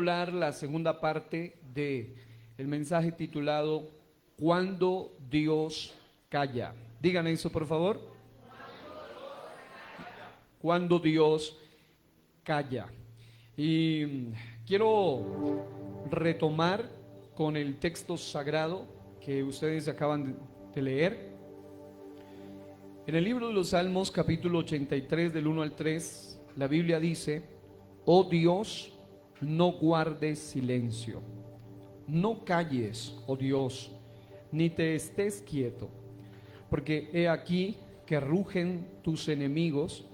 Hablar la segunda parte de el mensaje titulado Cuando Dios calla. Digan eso, por favor. Cuando Dios calla. Y quiero retomar con el texto sagrado que ustedes acaban de leer. En el libro de los Salmos, capítulo 83, del 1 al 3, la Biblia dice: Oh Dios, no guardes silencio, no calles, oh Dios, ni te estés quieto, porque he aquí que rugen tus enemigos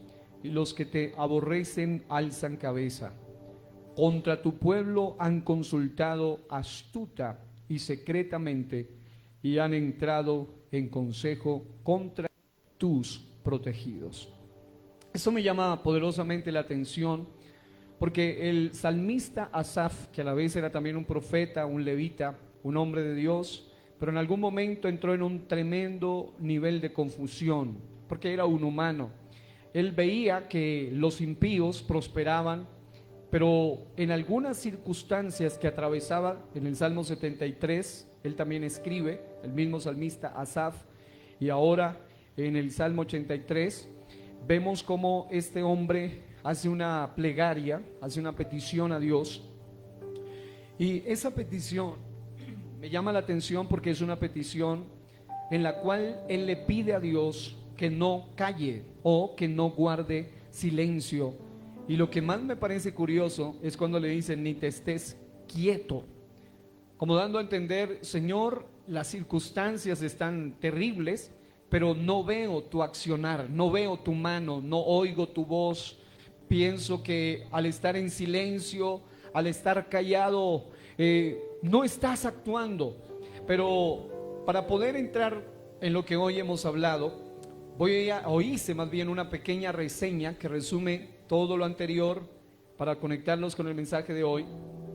y los que te aborrecen alzan cabeza. Contra tu pueblo han consultado astuta y secretamente y han entrado en consejo contra tus protegidos. Eso me llama poderosamente la atención, porque el salmista Asaf, que a la vez era también un profeta, un levita, un hombre de Dios, pero en algún momento entró en un tremendo nivel de confusión, porque era un humano. Él veía que los impíos prosperaban, pero en algunas circunstancias que atravesaba, en el Salmo 73, él también escribe, el mismo salmista Asaf, y ahora en el Salmo 83, vemos cómo este hombre hace una plegaria, hace una petición a Dios. Y esa petición me llama la atención porque es una petición en la cual él le pide a Dios que no calle o que no guarde silencio. Y lo que más me parece curioso es cuando le dicen: ni te estés quieto, como dando a entender: Señor, las circunstancias están terribles, pero no veo tu accionar, no veo tu mano, no oigo tu voz. Pienso que al estar en silencio, al estar callado, no estás actuando. Pero para poder entrar en lo que hoy hemos hablado, hice más bien una pequeña reseña que resume todo lo anterior para conectarnos con el mensaje de hoy.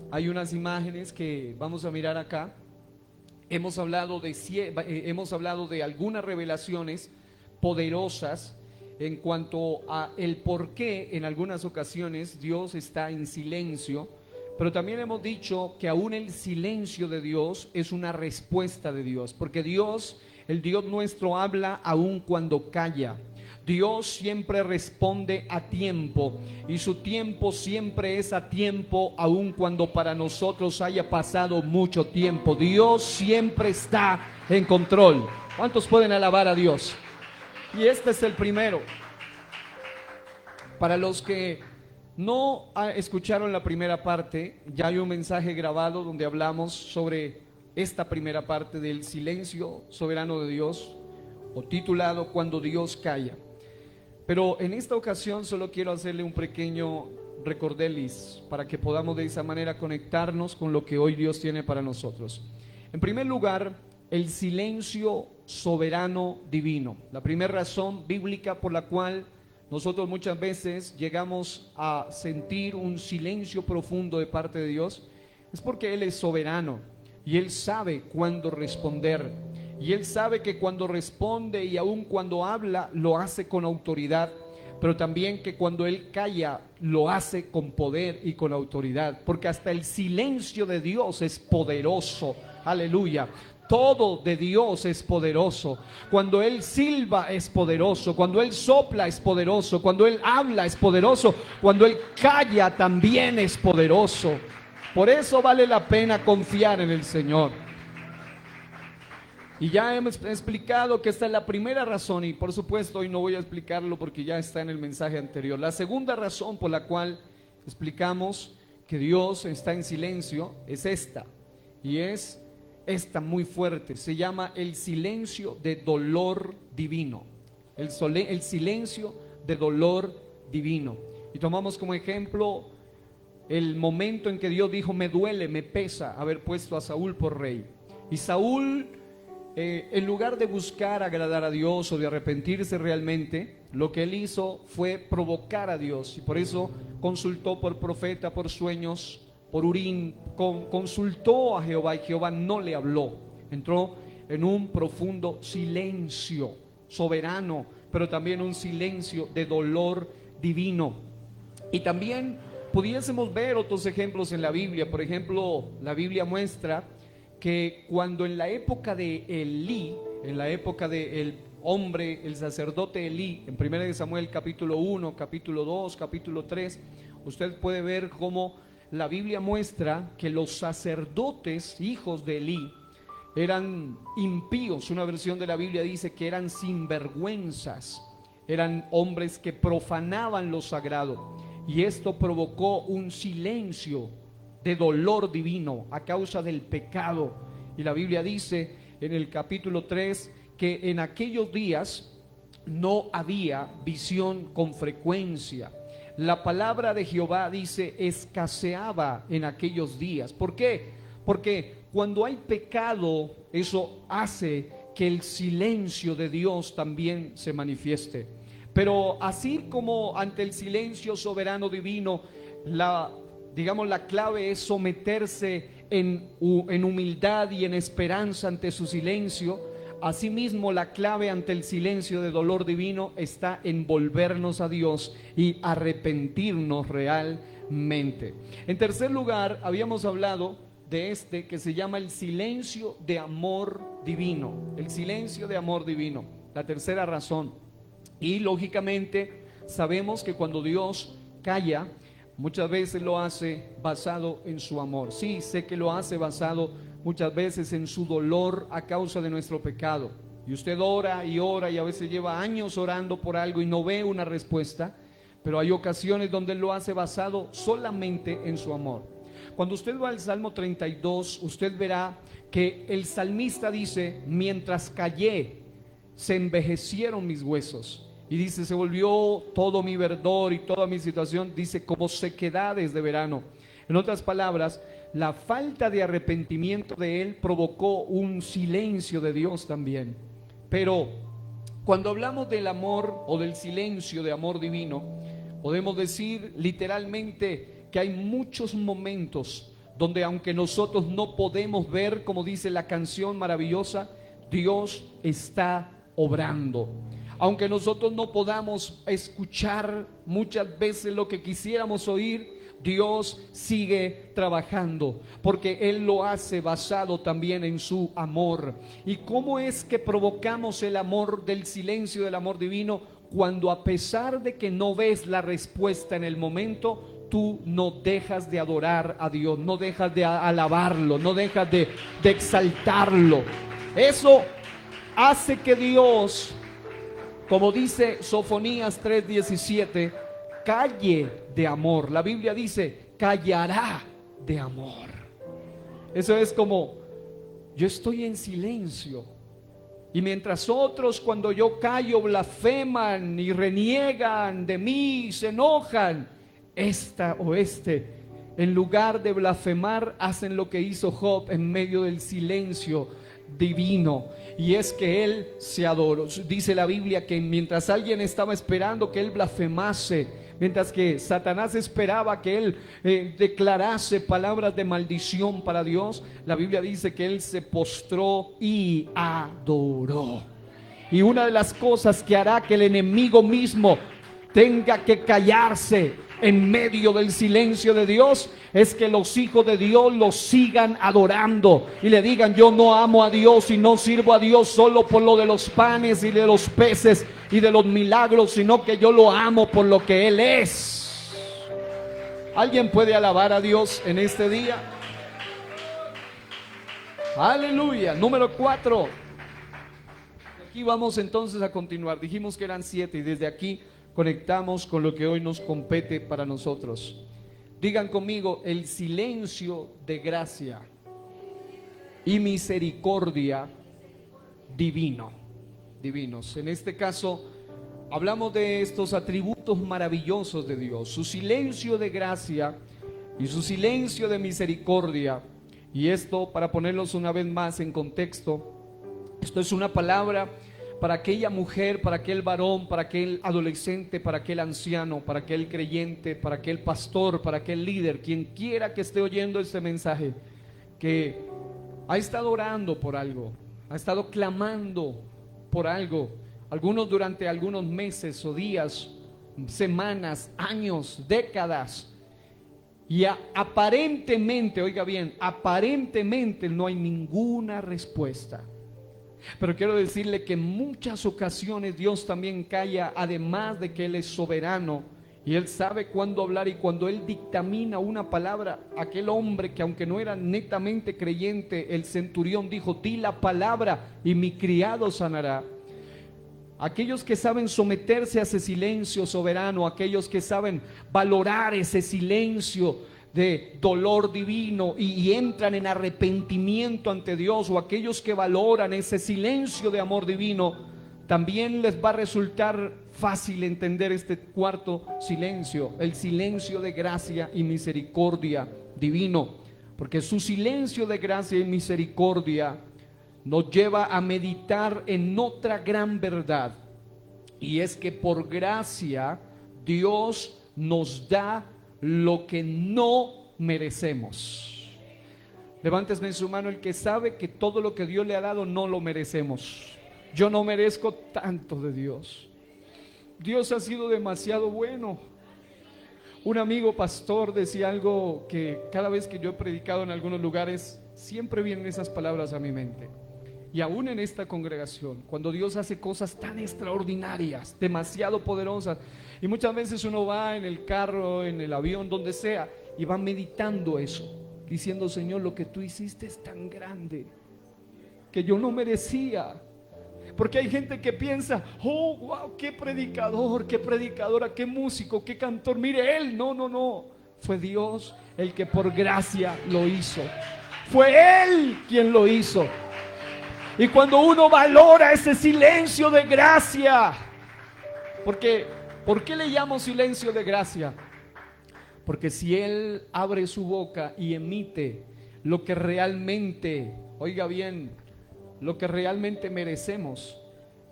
Hay unas imágenes que vamos a mirar acá. Hemos hablado de algunas revelaciones poderosas en cuanto a el por qué en algunas ocasiones Dios está en silencio, pero también hemos dicho que aún el silencio de Dios es una respuesta de Dios, porque Dios, el Dios nuestro, habla aún cuando calla. Dios siempre responde a tiempo, y su tiempo siempre es a tiempo, aun cuando para nosotros haya pasado mucho tiempo. Dios siempre está en control. ¿Cuántos pueden alabar a Dios? Y este es el primero. Para los que no escucharon la primera parte, ya hay un mensaje grabado donde hablamos sobre esta primera parte del silencio soberano de Dios, o titulado Cuando Dios calla. Pero en esta ocasión solo quiero hacerle un pequeño recordelis para que podamos de esa manera conectarnos con lo que hoy Dios tiene para nosotros. En primer lugar, el silencio soberano divino. La primera razón bíblica por la cual nosotros muchas veces llegamos a sentir un silencio profundo de parte de Dios es porque Él es soberano y Él sabe cuándo responder. Y Él sabe que cuando responde y aun cuando habla, lo hace con autoridad, pero también que cuando Él calla, lo hace con poder y con autoridad, porque hasta el silencio de Dios es poderoso. Aleluya. Todo de Dios es poderoso. Cuando Él silba es poderoso, cuando Él sopla es poderoso, cuando Él habla es poderoso, cuando Él calla también es poderoso. Por eso vale la pena confiar en el Señor. Y ya hemos explicado que esta es la primera razón, y por supuesto hoy no voy a explicarlo porque ya está en el mensaje anterior. La segunda razón por la cual explicamos que Dios está en silencio es esta, y es esta muy fuerte. Se llama el silencio de dolor divino. El silencio de dolor divino. Y tomamos como ejemplo el momento en que Dios dijo: me duele, me pesa haber puesto a Saúl por rey. Y Saúl, en lugar de buscar agradar a Dios o de arrepentirse realmente, lo que él hizo fue provocar a Dios, y por eso consultó por profeta, por sueños, por Urim, consultó a Jehová, y Jehová no le habló. Entró en un profundo silencio soberano, pero también un silencio de dolor divino. Y también pudiésemos ver otros ejemplos en la Biblia. Por ejemplo, la Biblia muestra que cuando en la época de Elí, en la época del hombre, el sacerdote Elí, en 1 Samuel capítulo 1, capítulo 2, capítulo 3, usted puede ver cómo la Biblia muestra que los sacerdotes, hijos de Elí, eran impíos. Una versión de la Biblia dice que eran sinvergüenzas, eran hombres que profanaban lo sagrado, y esto provocó un silencio de dolor divino a causa del pecado. Y la Biblia dice en el capítulo 3 que en aquellos días no había visión con frecuencia. La palabra de Jehová, dice, escaseaba en aquellos días. ¿Por qué? Porque cuando hay pecado, eso hace que el silencio de Dios también se manifieste. Pero así como ante el silencio soberano divino, la clave es someterse en humildad y en esperanza ante su silencio. Asimismo, la clave ante el silencio de dolor divino está en volvernos a Dios y arrepentirnos realmente. En tercer lugar, habíamos hablado de este que se llama el silencio de amor divino. El silencio de amor divino, la tercera razón. Y lógicamente sabemos que cuando Dios calla, muchas veces lo hace basado en su amor. Sí, sé que lo hace basado muchas veces en su dolor a causa de nuestro pecado. Y usted ora y ora y a veces lleva años orando por algo y no ve una respuesta, pero hay ocasiones donde Él lo hace basado solamente en su amor. Cuando usted va al Salmo 32, usted verá que el salmista dice: mientras callé, se envejecieron mis huesos. Y dice, se volvió todo mi verdor y toda mi situación, dice, como sequedades de verano. En otras palabras, la falta de arrepentimiento de él provocó un silencio de Dios también. Pero cuando hablamos del amor o del silencio de amor divino, podemos decir literalmente que hay muchos momentos donde, aunque nosotros no podemos ver, como dice la canción maravillosa, Dios está obrando. Aunque nosotros no podamos escuchar muchas veces lo que quisiéramos oír, Dios sigue trabajando, porque Él lo hace basado también en su amor. ¿Y cómo es que provocamos el amor del silencio del amor divino? Cuando, a pesar de que no ves la respuesta en el momento, tú no dejas de adorar a Dios, no dejas de alabarlo, no dejas de exaltarlo. Eso hace que Dios, como dice Sofonías 3:17, calle de amor. La Biblia dice, callará de amor. Eso es como, yo estoy en silencio, y mientras otros, cuando yo callo, blasfeman y reniegan de mí, se enojan, esta o en lugar de blasfemar, hacen lo que hizo Job en medio del silencio divino, y es que él se adoró. Dice la Biblia que mientras alguien estaba esperando que él blasfemase, mientras que Satanás esperaba que él declarase palabras de maldición para Dios, la Biblia dice que él se postró y adoró. Y una de las cosas que hará que el enemigo mismo tenga que callarse en medio del silencio de Dios es que los hijos de Dios lo sigan adorando y le digan: yo no amo a Dios y no sirvo a Dios solo por lo de los panes y de los peces y de los milagros, sino que yo lo amo por lo que Él es. ¿Alguien puede alabar a Dios en este día? Aleluya. Número 4. Aquí vamos entonces a continuar. Dijimos que eran 7 y desde aquí conectamos con lo que hoy nos compete para nosotros. Digan conmigo: el silencio de gracia y misericordia divinos. En este caso hablamos de estos atributos maravillosos de Dios: su silencio de gracia y su silencio de misericordia. Y esto, para ponerlos una vez más en contexto, esto es una palabra para aquella mujer, para aquel varón, para aquel adolescente, para aquel anciano, para aquel creyente, para aquel pastor, para aquel líder, quien quiera que esté oyendo este mensaje, que ha estado orando por algo, ha estado clamando por algo, algunos durante algunos meses o días, semanas, años, décadas, Y aparentemente, oiga bien, aparentemente no hay ninguna respuesta. Pero quiero decirle que en muchas ocasiones Dios también calla, además de que Él es soberano y Él sabe cuándo hablar, y cuando Él dictamina una palabra, aquel hombre que aunque no era netamente creyente, el centurión dijo: di la palabra y mi criado sanará. Aquellos que saben someterse a ese silencio soberano, aquellos que saben valorar ese silencio de dolor divino y entran en arrepentimiento ante Dios, o aquellos que valoran ese silencio de amor divino, también les va a resultar fácil entender este cuarto silencio, el silencio de gracia y misericordia divino, porque su silencio de gracia y misericordia nos lleva a meditar en otra gran verdad, y es que por gracia Dios nos da lo que no merecemos. Levántese su mano el que sabe que todo lo que Dios le ha dado no lo merecemos. Yo no merezco tanto de Dios. Dios ha sido demasiado bueno. Un amigo pastor decía algo que cada vez que yo he predicado en algunos lugares, siempre vienen esas palabras a mi mente. Y aún en esta congregación, cuando Dios hace cosas tan extraordinarias, demasiado poderosas, y muchas veces uno va en el carro, en el avión, donde sea, y va meditando eso, diciendo: Señor, lo que tú hiciste es tan grande que yo no merecía. Porque hay gente que piensa: oh, wow, qué predicador, qué predicadora, qué músico, qué cantor. Mire él, no, fue Dios el que por gracia lo hizo. Fue Él quien lo hizo. Y cuando uno valora ese silencio de gracia, porque ¿por qué le llamo silencio de gracia? Porque si Él abre su boca y emite lo que realmente, oiga bien, lo que realmente merecemos,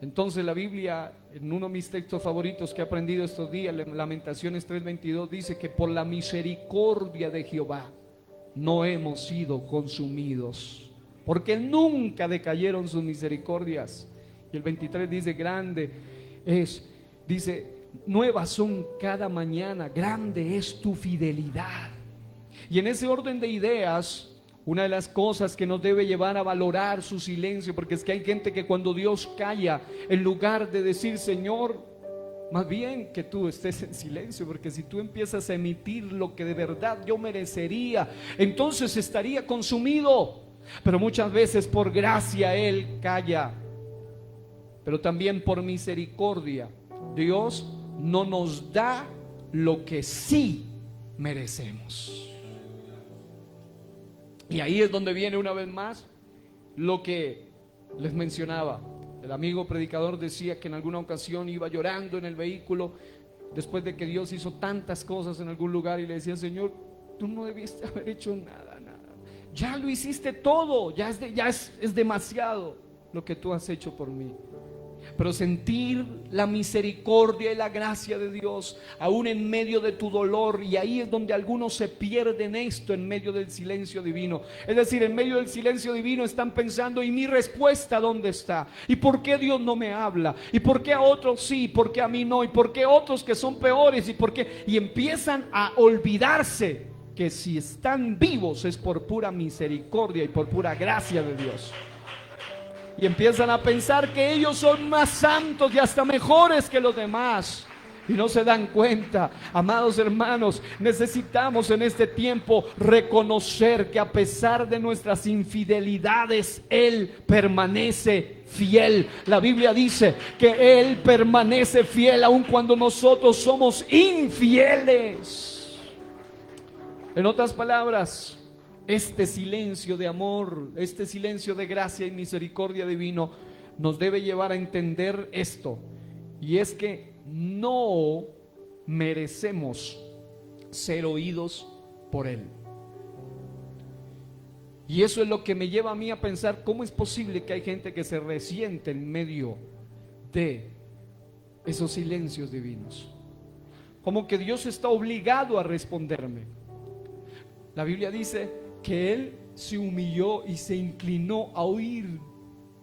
entonces la Biblia, en uno de mis textos favoritos que he aprendido estos días, Lamentaciones 3:22, dice que por la misericordia de Jehová no hemos sido consumidos, porque nunca decayeron sus misericordias. Y el 23 dice: grande es, dice, nuevas son cada mañana, grande es tu fidelidad. Y en ese orden de ideas, una de las cosas que nos debe llevar a valorar su silencio, porque es que hay gente que cuando Dios calla, en lugar de decir: Señor, más bien que tú estés en silencio, porque si tú empiezas a emitir lo que de verdad yo merecería, entonces estaría consumido. Pero muchas veces por gracia Él calla, pero también por misericordia Dios no nos da lo que sí merecemos. Y ahí es donde viene una vez más lo que les mencionaba. El amigo predicador decía que en alguna ocasión iba llorando en el vehículo después de que Dios hizo tantas cosas en algún lugar, y le decía: Señor, tú no debiste haber hecho nada. Ya lo hiciste todo, ya es demasiado lo que tú has hecho por mí. Pero sentir la misericordia y la gracia de Dios aún en medio de tu dolor, y ahí es donde algunos se pierden esto, en medio del silencio divino. Es decir, en medio del silencio divino están pensando: ¿y mi respuesta dónde está? ¿Y por qué Dios no me habla? ¿Y por qué a otros sí? ¿Por qué a mí no? ¿Y por qué otros que son peores? ¿Y por qué? Y empiezan a olvidarse que si están vivos es por pura misericordia y por pura gracia de Dios. Y empiezan a pensar que ellos son más santos y hasta mejores que los demás, y no se dan cuenta. Amados hermanos, necesitamos en este tiempo reconocer que a pesar de nuestras infidelidades, Él permanece fiel. La Biblia dice que Él permanece fiel aun cuando nosotros somos infieles. En otras palabras, este silencio de amor, este silencio de gracia y misericordia divino nos debe llevar a entender esto, y es que no merecemos ser oídos por Él. Y eso es lo que me lleva a mí a pensar: ¿cómo es posible que hay gente que se resiente en medio de esos silencios divinos? Como que Dios está obligado a responderme. La Biblia dice que Él se humilló y se inclinó a oír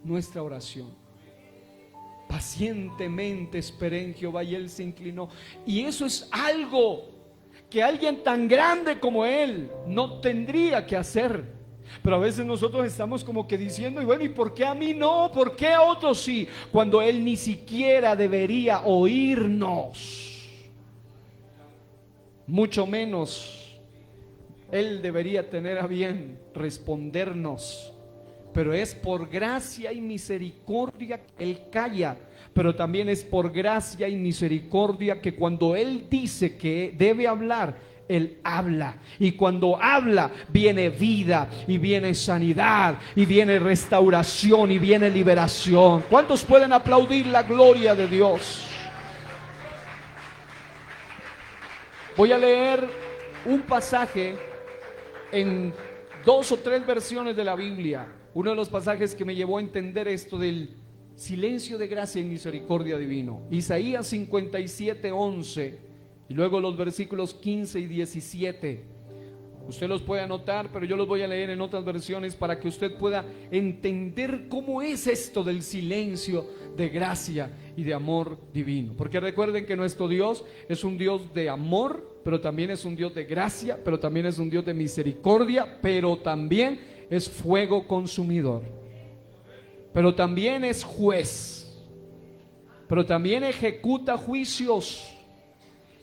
nuestra oración. Pacientemente esperé en Jehová, y Él se inclinó. Y eso es algo que alguien tan grande como él no tendría que hacer. Pero a veces nosotros estamos como que diciendo, y bueno, ¿y por qué a mí no? ¿Por qué a otros sí? Cuando él ni siquiera debería oírnos. Mucho menos él debería tener a bien respondernos. Pero es por gracia y misericordia que él calla. Pero también es por gracia y misericordia que cuando él dice que debe hablar, él habla. Y cuando habla, viene vida y viene sanidad y viene restauración y viene liberación. ¿Cuántos pueden aplaudir la gloria de Dios? Voy a leer un pasaje en 2 o 3 versiones de la Biblia. Uno de los pasajes que me llevó a entender esto del silencio de gracia y misericordia divino. Isaías 57:11 y luego los versículos 15 y 17. Usted los puede anotar, pero yo los voy a leer en otras versiones para que usted pueda entender cómo es esto del silencio de gracia y de amor divino. Porque recuerden que nuestro Dios es un Dios de amor, pero también es un Dios de gracia, pero también es un Dios de misericordia, pero también es fuego consumidor, pero también es juez, pero también ejecuta juicios.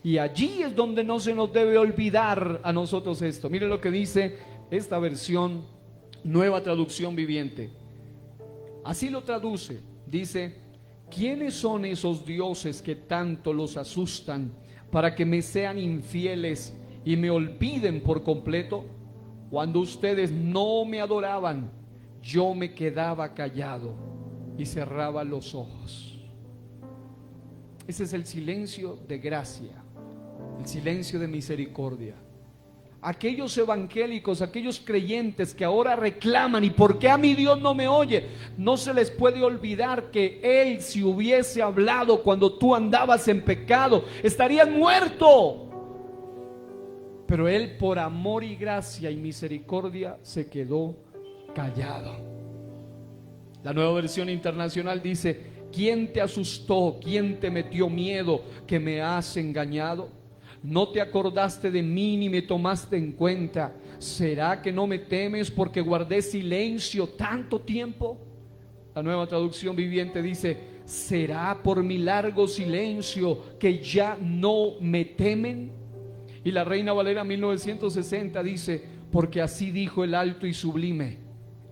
Y allí es donde no se nos debe olvidar a nosotros esto. Mire lo que dice esta versión, Nueva Traducción Viviente. Así lo traduce. Dice: ¿quiénes son esos dioses que tanto los asustan para que me sean infieles y me olviden por completo? Cuando ustedes no me adoraban, yo me quedaba callado y cerraba los ojos. Ese es el silencio de gracia, el silencio de misericordia. Aquellos evangélicos, aquellos creyentes que ahora reclaman, ¿y por qué a mi Dios no me oye? No se les puede olvidar que Él, si hubiese hablado cuando tú andabas en pecado, estarías muerto. Pero Él, por amor y gracia y misericordia, se quedó callado. La Nueva Versión Internacional dice: ¿quién te asustó? ¿Quién te metió miedo que me has engañado? ¿No te acordaste de mí ni me tomaste en cuenta? ¿Será que no me temes porque guardé silencio tanto tiempo? La Nueva Traducción Viviente dice: ¿será por mi largo silencio que ya no me temen? Y la Reina Valera 1960 dice: porque así dijo el alto y sublime,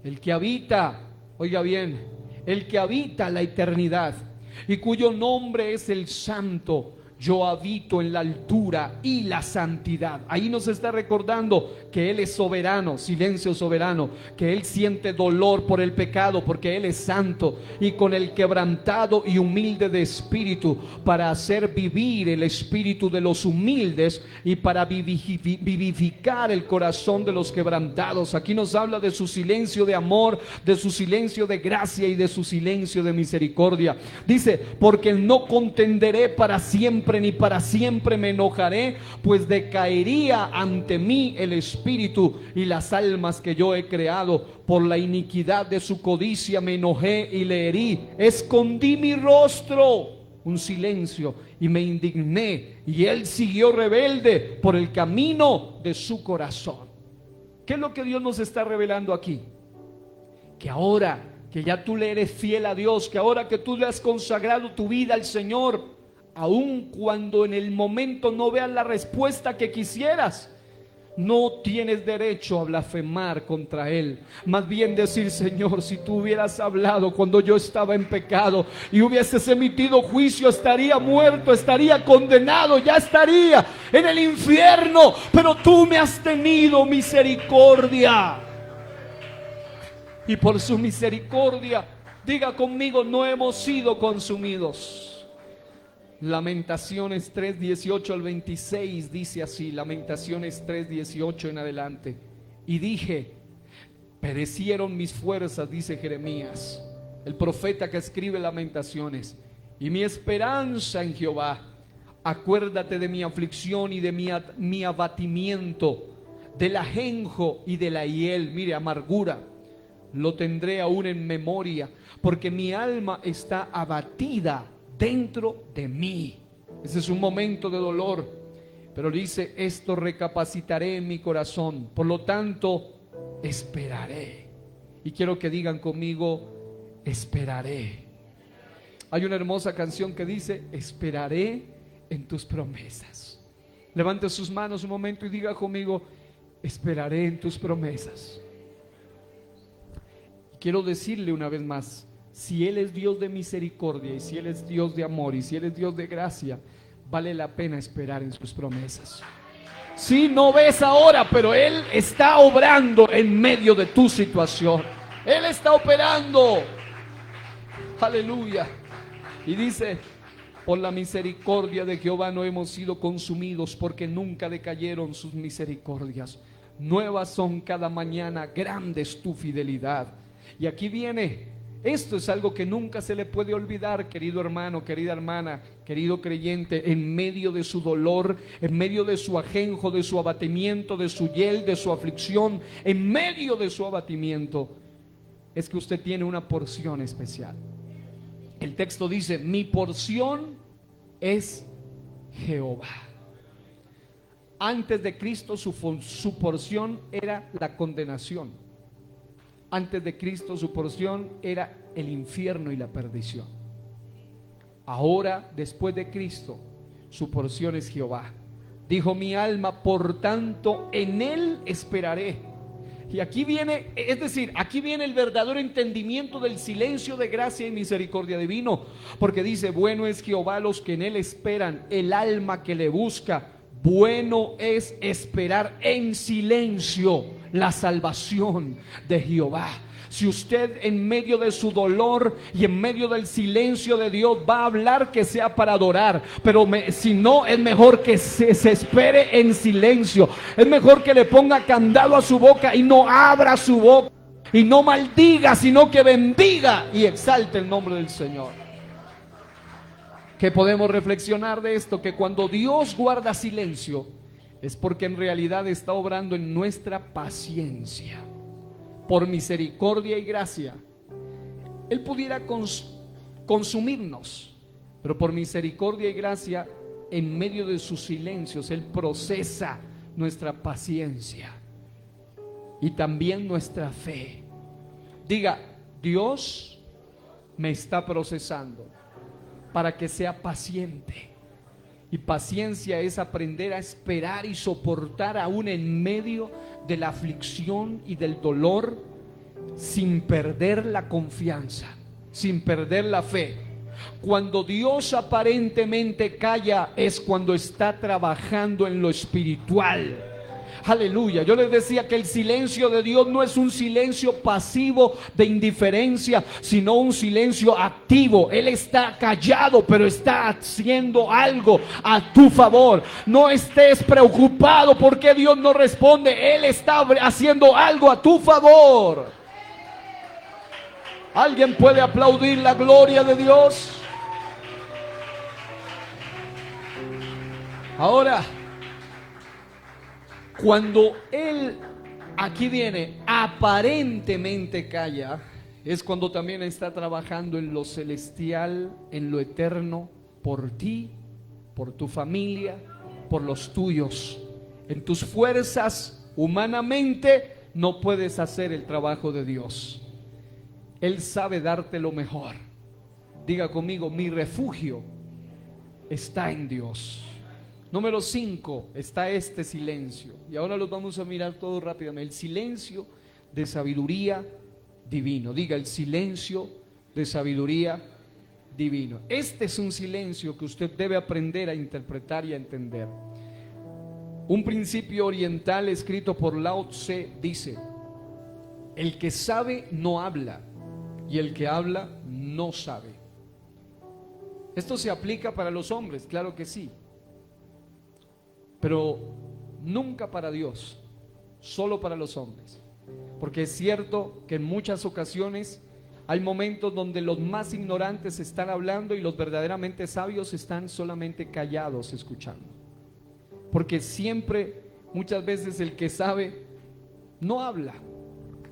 el que habita, oiga bien, el que habita la eternidad y cuyo nombre es el Santo, yo habito en la altura y la santidad. Ahí nos está recordando que Él es soberano, silencio soberano, que Él siente dolor por el pecado porque Él es santo, y con el quebrantado y humilde de espíritu, para hacer vivir el espíritu de los humildes y para vivificar el corazón de los quebrantados. Aquí nos habla de su silencio de amor, de su silencio de gracia y de su silencio de misericordia. Dice: porque no contenderé para siempre, ni para siempre me enojaré, pues decaería ante mí el espíritu y las almas que yo he creado. Por la iniquidad de su codicia me enojé y le herí, escondí mi rostro, un silencio, y me indigné, y él siguió rebelde por el camino de su corazón. ¿Qué es lo que Dios nos está revelando aquí? Que ahora que ya tú le eres fiel a Dios, que ahora que tú le has consagrado tu vida al Señor, aun cuando en el momento no veas la respuesta que quisieras, no tienes derecho a blasfemar contra Él. Más bien decir: Señor, si tú hubieras hablado cuando yo estaba en pecado y hubieses emitido juicio, estaría muerto, estaría condenado, ya estaría en el infierno, pero tú me has tenido misericordia. Y por su misericordia, diga conmigo: no hemos sido consumidos. Lamentaciones 3:18 al 26 dice así, Lamentaciones 3:18 en adelante: y dije, perecieron mis fuerzas, dice Jeremías, el profeta que escribe Lamentaciones, y mi esperanza en Jehová. Acuérdate de mi aflicción y de mi abatimiento, del ajenjo y de la hiel, mire, amargura, lo tendré aún en memoria, porque mi alma está abatida dentro de mí. Ese es un momento de dolor. Pero dice, esto recapacitaré en mi corazón, por lo tanto, esperaré. Y quiero que digan conmigo, esperaré. Hay una hermosa canción que dice, esperaré en tus promesas. Levante sus manos un momento y diga conmigo, esperaré en tus promesas. Quiero decirle una vez más, si Él es Dios de misericordia, y si Él es Dios de amor, y si Él es Dios de gracia, vale la pena esperar en sus promesas. Si no ves ahora, pero Él está obrando en medio de tu situación. Él está operando. Aleluya. Y dice, por la misericordia de Jehová no hemos sido consumidos, porque nunca decayeron sus misericordias. Nuevas son cada mañana, grande es tu fidelidad. Y aquí viene, esto es algo que nunca se le puede olvidar, querido hermano, querida hermana, querido creyente, en medio de su dolor, en medio de su ajenjo, de su abatimiento, de su hiel, de su aflicción, en medio de su abatimiento, es que usted tiene una porción especial. El texto dice, mi porción es Jehová. Antes de Cristo su porción era la condenación. Antes de Cristo su porción era el infierno y la perdición. Ahora, después de Cristo, su porción es Jehová. Dijo mi alma, por tanto, en Él esperaré. Y aquí viene, es decir, aquí viene el verdadero entendimiento del silencio de gracia y misericordia divino. Porque dice, bueno es Jehová los que en Él esperan, el alma que le busca. Bueno es esperar en silencio la salvación de Jehová. Si usted en medio de su dolor y en medio del silencio de Dios va a hablar, que sea para adorar, pero si no, es mejor que se espere en silencio. Es mejor que le ponga candado a su boca y no abra su boca y no maldiga, sino que bendiga y exalte el nombre del Señor. Que podemos reflexionar de esto, que cuando Dios guarda silencio es porque en realidad está obrando en nuestra paciencia. Por misericordia y gracia, Él pudiera consumirnos, pero por misericordia y gracia, en medio de sus silencios, Él procesa nuestra paciencia y también nuestra fe. Diga, Dios me está procesando para que sea paciente. Y paciencia es aprender a esperar y soportar aún en medio de la aflicción y del dolor, sin perder la confianza, sin perder la fe. Cuando Dios aparentemente calla es cuando está trabajando en lo espiritual. Aleluya. Yo les decía que el silencio de Dios no es un silencio pasivo de indiferencia, sino un silencio activo. Él está callado, pero está haciendo algo a tu favor. No estés preocupado porque Dios no responde. Él está haciendo algo a tu favor. ¿Alguien puede aplaudir la gloria de Dios? Ahora, cuando Él, aquí viene, aparentemente calla, es cuando también está trabajando en lo celestial, en lo eterno, por ti, por tu familia, por los tuyos. En tus fuerzas, humanamente, no puedes hacer el trabajo de Dios. Él sabe darte lo mejor. Diga conmigo, mi refugio está en Dios. Número 5, está este silencio. Y ahora los vamos a mirar todos rápidamente. El silencio de sabiduría divino. Diga, el silencio de sabiduría divino. Este es un silencio que usted debe aprender a interpretar y a entender. Un principio oriental escrito por Lao Tse dice: el que sabe no habla, y el que habla no sabe. Esto se aplica para los hombres, claro que sí, pero nunca para Dios, solo para los hombres. Porque es cierto que en muchas ocasiones hay momentos donde los más ignorantes están hablando y los verdaderamente sabios están solamente callados escuchando. Porque siempre, muchas veces el que sabe no habla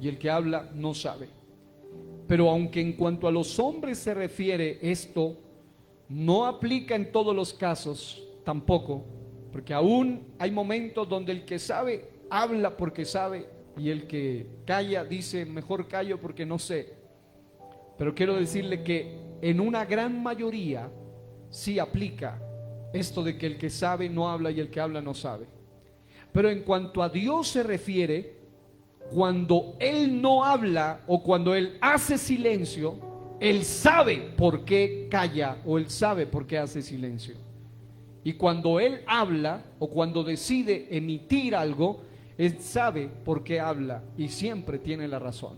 y el que habla no sabe. Pero aunque en cuanto a los hombres se refiere, esto no aplica en todos los casos tampoco. Porque aún hay momentos donde el que sabe, habla porque sabe, y el que calla dice, mejor callo porque no sé. Pero quiero decirle que en una gran mayoría sí aplica esto de que el que sabe no habla y el que habla no sabe. Pero en cuanto a Dios se refiere, cuando Él no habla o cuando Él hace silencio, Él sabe por qué calla o Él sabe por qué hace silencio. Y cuando Él habla o cuando decide emitir algo, Él sabe por qué habla y siempre tiene la razón.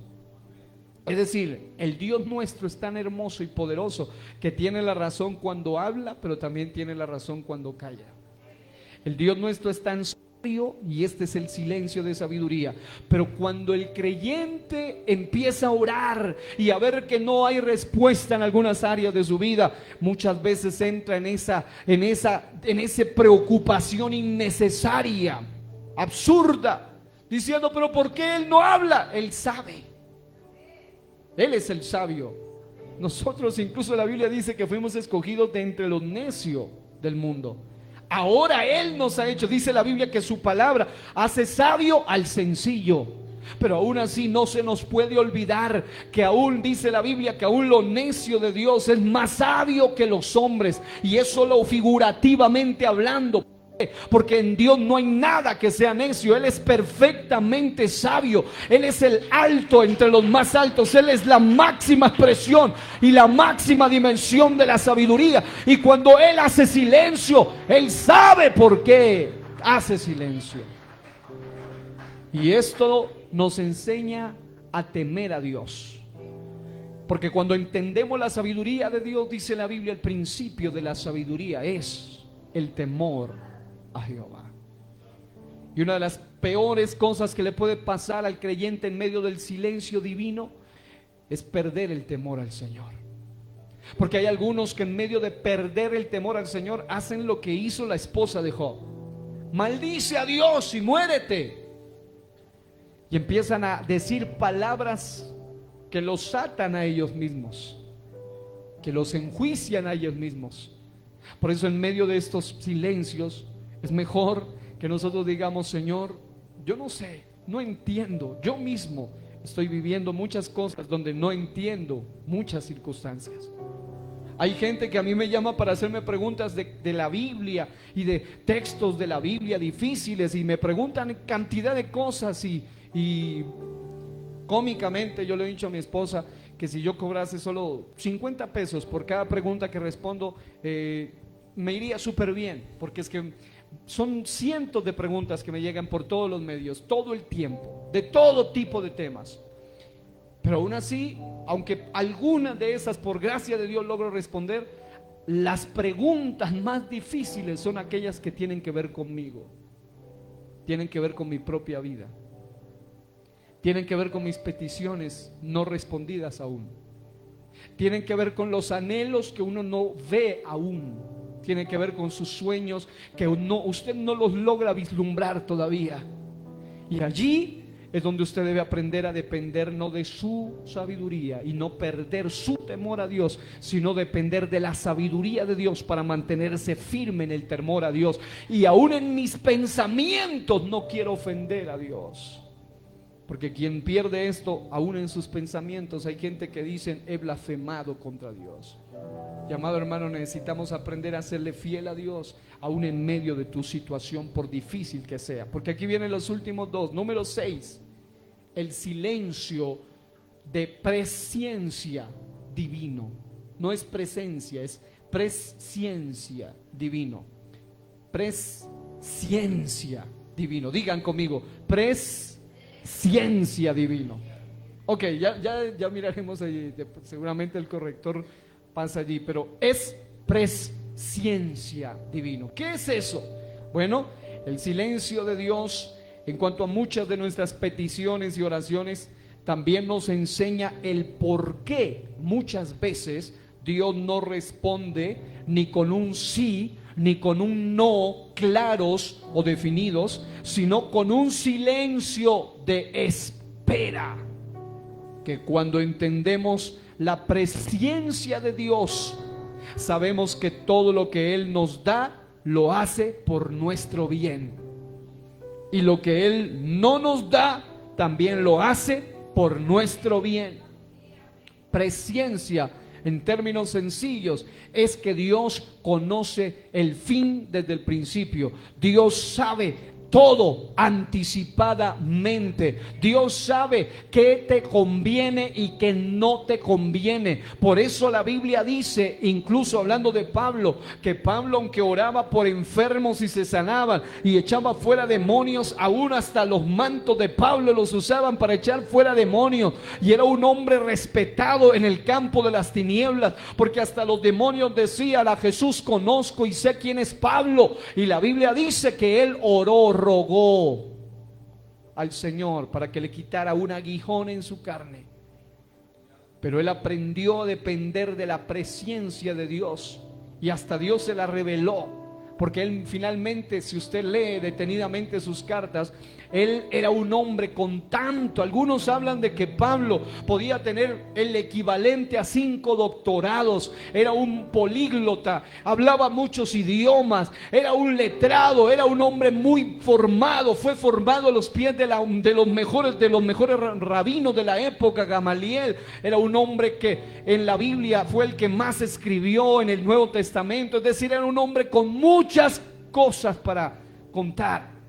Es decir, el Dios nuestro es tan hermoso y poderoso que tiene la razón cuando habla, pero también tiene la razón cuando calla. El Dios nuestro es tan sabio, y este es el silencio de sabiduría. Pero cuando el creyente empieza a orar y a ver que no hay respuesta en algunas áreas de su vida, muchas veces entra en esa preocupación innecesaria, absurda, diciendo, pero ¿por qué Él no habla? Él sabe. Él es el sabio. Nosotros, incluso la Biblia dice que fuimos escogidos de entre los necios del mundo. Ahora Él nos ha hecho, dice la Biblia, que su palabra hace sabio al sencillo. Pero aún así no se nos puede olvidar que aún dice la Biblia que aún lo necio de Dios es más sabio que los hombres. Y eso lo figurativamente hablando, porque en Dios no hay nada que sea necio. Él es perfectamente sabio. Él es el alto entre los más altos. Él es la máxima expresión y la máxima dimensión de la sabiduría. Y cuando Él hace silencio, Él sabe por qué hace silencio. Y esto nos enseña a temer a Dios. Porque cuando entendemos la sabiduría de Dios, dice la Biblia, el principio de la sabiduría es el temor a Jehová. Y una de las peores cosas que le puede pasar al creyente en medio del silencio divino es perder el temor al Señor. Porque hay algunos que en medio de perder el temor al Señor hacen lo que hizo la esposa de Job: maldice a Dios y muérete. Y empiezan a decir palabras que los atan a ellos mismos, que los enjuician a ellos mismos. Por eso en medio de estos silencios es mejor que nosotros digamos: Señor, yo no sé, no entiendo, yo mismo estoy viviendo muchas cosas donde no entiendo muchas circunstancias. Hay gente que a mí me llama para hacerme preguntas de la Biblia y de textos de la Biblia difíciles, y me preguntan cantidad de cosas, y cómicamente yo le he dicho a mi esposa que si yo cobrase solo 50 pesos por cada pregunta que respondo, me iría súper bien, porque es que son cientos de preguntas que me llegan por todos los medios, todo el tiempo, de todo tipo de temas. Pero aún así, aunque algunas de esas por gracia de Dios logro responder, las preguntas más difíciles son aquellas que tienen que ver conmigo, tienen que ver con mi propia vida, tienen que ver con mis peticiones no respondidas aún, tienen que ver con los anhelos que uno no ve aún, tienen que ver con sus sueños que usted no los logra vislumbrar todavía. Y allí es donde usted debe aprender a depender no de su sabiduría y no perder su temor a Dios, sino depender de la sabiduría de Dios para mantenerse firme en el temor a Dios. Y aún en mis pensamientos no quiero ofender a Dios. Porque quien pierde esto, aún en sus pensamientos, hay gente que dicen: he blasfemado contra Dios. Y amado hermano, necesitamos aprender a serle fiel a Dios, aún en medio de tu situación, por difícil que sea. Porque aquí vienen los últimos dos. Número 6, el silencio de presciencia divino. No es presencia, es presciencia divino. Presciencia divino. Digan conmigo: presciencia divino. Ok, ya miraremos ahí, seguramente el corrector pasa allí, pero es presciencia divino. ¿Qué es eso? Bueno, el silencio de Dios en cuanto a muchas de nuestras peticiones y oraciones también nos enseña el por qué muchas veces Dios no responde ni con un sí ni con un no claros o definidos, sino con un silencio de espera. Que cuando entendemos la presciencia de Dios, sabemos que todo lo que Él nos da lo hace por nuestro bien. Y lo que Él no nos da, también lo hace por nuestro bien. Presciencia, en términos sencillos, es que Dios conoce el fin desde el principio. Dios sabe todo anticipadamente. Dios sabe qué te conviene y qué no te conviene. Por eso la Biblia dice, incluso hablando de Pablo, que Pablo, aunque oraba por enfermos y se sanaban y echaba fuera demonios, aún hasta los mantos de Pablo los usaban para echar fuera demonios. Y era un hombre respetado en el campo de las tinieblas, porque hasta los demonios decían: a Jesús conozco y sé quién es Pablo. Y la Biblia dice que él rogó al Señor para que le quitara un aguijón en su carne. Pero él aprendió a depender de la presencia de Dios, y hasta Dios se la reveló, porque él finalmente, si usted lee detenidamente sus cartas, él era un hombre con tanto. Algunos hablan de que Pablo podía tener el equivalente a 5 doctorados. Era un políglota, hablaba muchos idiomas, era un letrado, era un hombre muy formado. Fue formado a los pies de los mejores rabinos de la época. Gamaliel era un hombre que en la Biblia fue el que más escribió en el Nuevo Testamento. Es decir, era un hombre con muchas cosas para contar.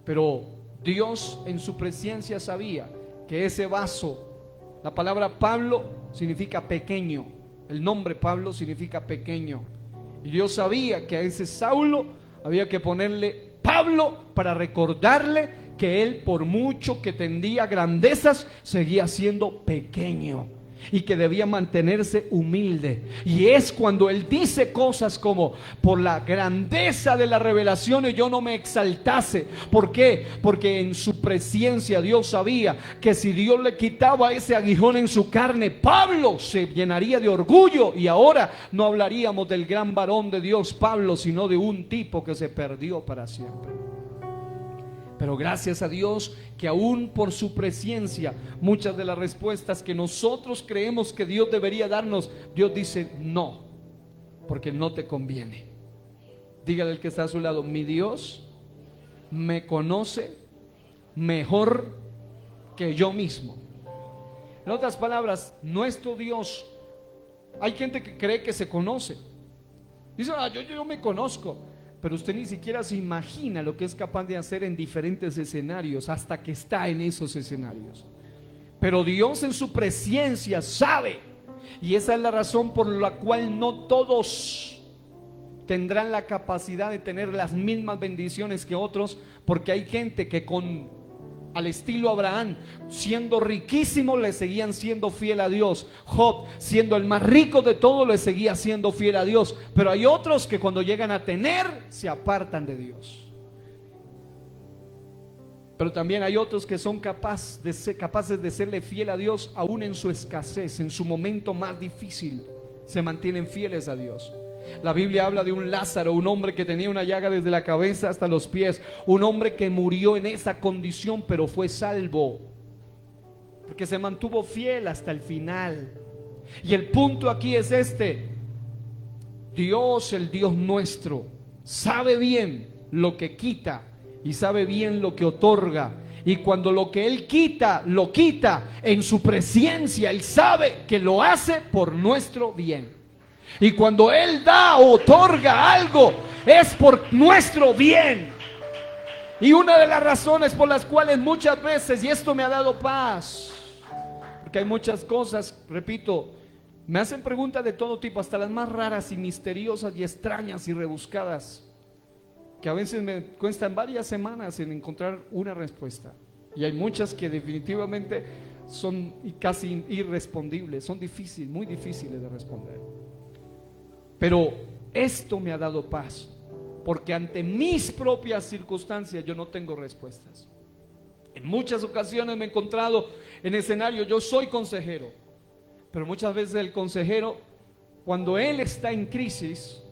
Pero Dios en su presencia sabía que ese vaso, la palabra Pablo significa pequeño, el nombre Pablo significa pequeño, y Dios sabía que a ese Saulo había que ponerle Pablo para recordarle que él, por mucho que tendía grandezas, seguía siendo pequeño y que debía mantenerse humilde. Y es cuando él dice cosas como: por la grandeza de las revelaciones yo no me exaltase. ¿Por qué? Porque en su presencia Dios sabía que si Dios le quitaba ese aguijón en su carne, Pablo se llenaría de orgullo, y ahora no hablaríamos del gran varón de Dios Pablo, sino de un tipo que se perdió para siempre. Pero gracias a Dios que aún por su presencia, muchas de las respuestas que nosotros creemos que Dios debería darnos, Dios dice no, porque no te conviene. Dígale al que está a su lado: mi Dios me conoce mejor que yo mismo. En otras palabras, nuestro Dios, hay gente que cree que se conoce. Dice: yo me conozco. Pero usted ni siquiera se imagina lo que es capaz de hacer en diferentes escenarios hasta que está en esos escenarios. Pero Dios en su presencia sabe, y esa es la razón por la cual no todos tendrán la capacidad de tener las mismas bendiciones que otros, porque hay gente que al estilo Abraham, siendo riquísimo, le seguían siendo fiel a Dios. Job, siendo el más rico de todos, le seguía siendo fiel a Dios. Pero hay otros que cuando llegan a tener, se apartan de Dios. Pero también hay otros que son capaces de serle fiel a Dios aún en su escasez, en su momento más difícil, se mantienen fieles a Dios. La Biblia habla de un Lázaro, un hombre que tenía una llaga desde la cabeza hasta los pies, un hombre que murió en esa condición, pero fue salvo porque se mantuvo fiel hasta el final. Y el punto aquí es este: Dios, el Dios nuestro, sabe bien lo que quita y sabe bien lo que otorga. Y cuando lo que Él quita, lo quita en su presencia, Él sabe que lo hace por nuestro bien. Y cuando Él da o otorga algo, es por nuestro bien. Y una de las razones por las cuales muchas veces, y esto me ha dado paz, porque hay muchas cosas, repito, me hacen preguntas de todo tipo, hasta las más raras y misteriosas y extrañas y rebuscadas, que a veces me cuestan varias semanas en encontrar una respuesta. Y hay muchas que definitivamente son casi irrespondibles, son difíciles, muy difíciles de responder. Pero esto me ha dado paz, porque ante mis propias circunstancias yo no tengo respuestas. En muchas ocasiones me he encontrado en escenario, yo soy consejero, pero muchas veces el consejero, cuando él está en crisis,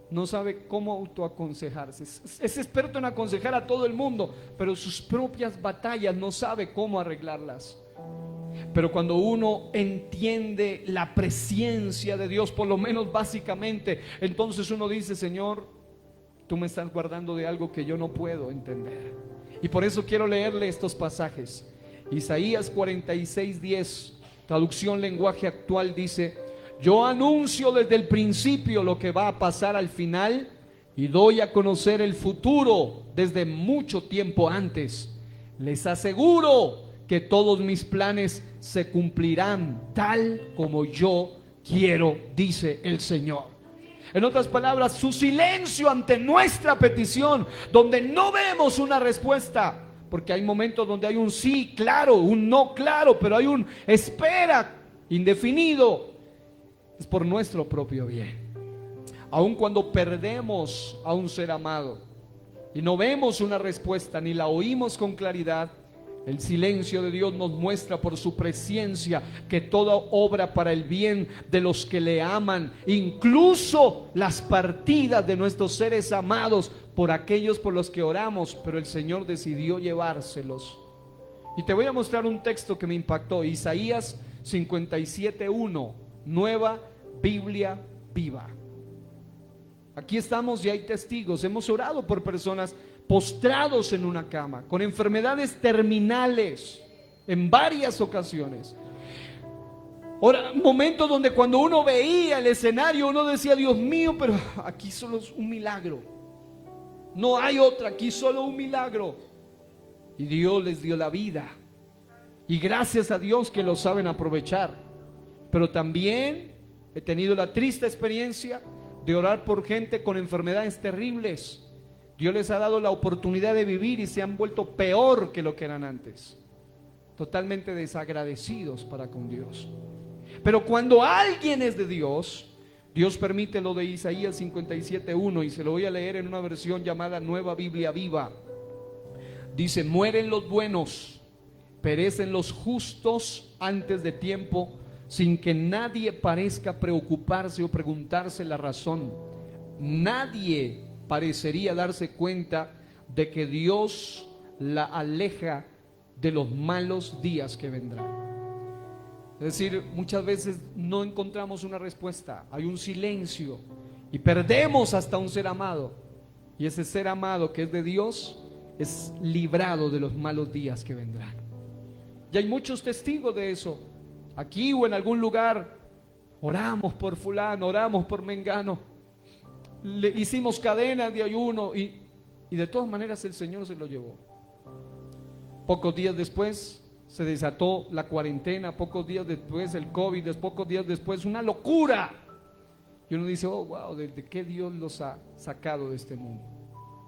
no sabe cómo autoaconsejarse. Es experto en aconsejar a todo el mundo, pero sus propias batallas no sabe cómo arreglarlas. Pero cuando uno entiende la presencia de Dios, por lo menos básicamente, entonces uno dice: Señor, tú me estás guardando de algo que yo no puedo entender. Y por eso quiero leerle estos pasajes. Isaías 46:10, traducción lenguaje actual, dice: yo anuncio desde el principio lo que va a pasar al final y doy a conocer el futuro desde mucho tiempo antes. Les aseguro que todos mis planes se cumplirán tal como yo quiero, dice el Señor. En otras palabras, su silencio ante nuestra petición, donde no vemos una respuesta, porque hay momentos donde hay un sí claro, un no claro, pero hay un espera indefinido, es por nuestro propio bien. Aun cuando perdemos a un ser amado y no vemos una respuesta ni la oímos con claridad, el silencio de Dios nos muestra por su presencia que toda obra para el bien de los que le aman, incluso las partidas de nuestros seres amados por aquellos por los que oramos, pero el Señor decidió llevárselos. Y te voy a mostrar un texto que me impactó, Isaías 57:1, Nueva Biblia Viva. Aquí estamos y hay testigos. Hemos orado por personas postrados en una cama, con enfermedades terminales en varias ocasiones. Ahora, momentos donde cuando uno veía el escenario, uno decía: Dios mío, pero aquí solo es un milagro. No hay otra, aquí solo un milagro. Y Dios les dio la vida. Y gracias a Dios que lo saben aprovechar. Pero también he tenido la triste experiencia de orar por gente con enfermedades terribles. Dios les ha dado la oportunidad de vivir y se han vuelto peor que lo que eran antes. Totalmente desagradecidos para con Dios. Pero cuando alguien es de Dios, Dios permite lo de Isaías 57:1, y se lo voy a leer en una versión llamada Nueva Biblia Viva. Dice: mueren los buenos, perecen los justos antes de tiempo, sin que nadie parezca preocuparse o preguntarse la razón. Nadie parecería darse cuenta de que Dios la aleja de los malos días que vendrán. Es decir, muchas veces no encontramos una respuesta, hay un silencio y perdemos hasta un ser amado, y ese ser amado que es de Dios es librado de los malos días que vendrán. Y hay muchos testigos de eso. Aquí o en algún lugar oramos por fulano, oramos por mengano, le hicimos cadenas de ayuno y de todas maneras el Señor se lo llevó. Pocos días después se desató la cuarentena, pocos días después el COVID, pocos días después una locura. Y uno dice: oh, wow, ¿de qué Dios los ha sacado de este mundo?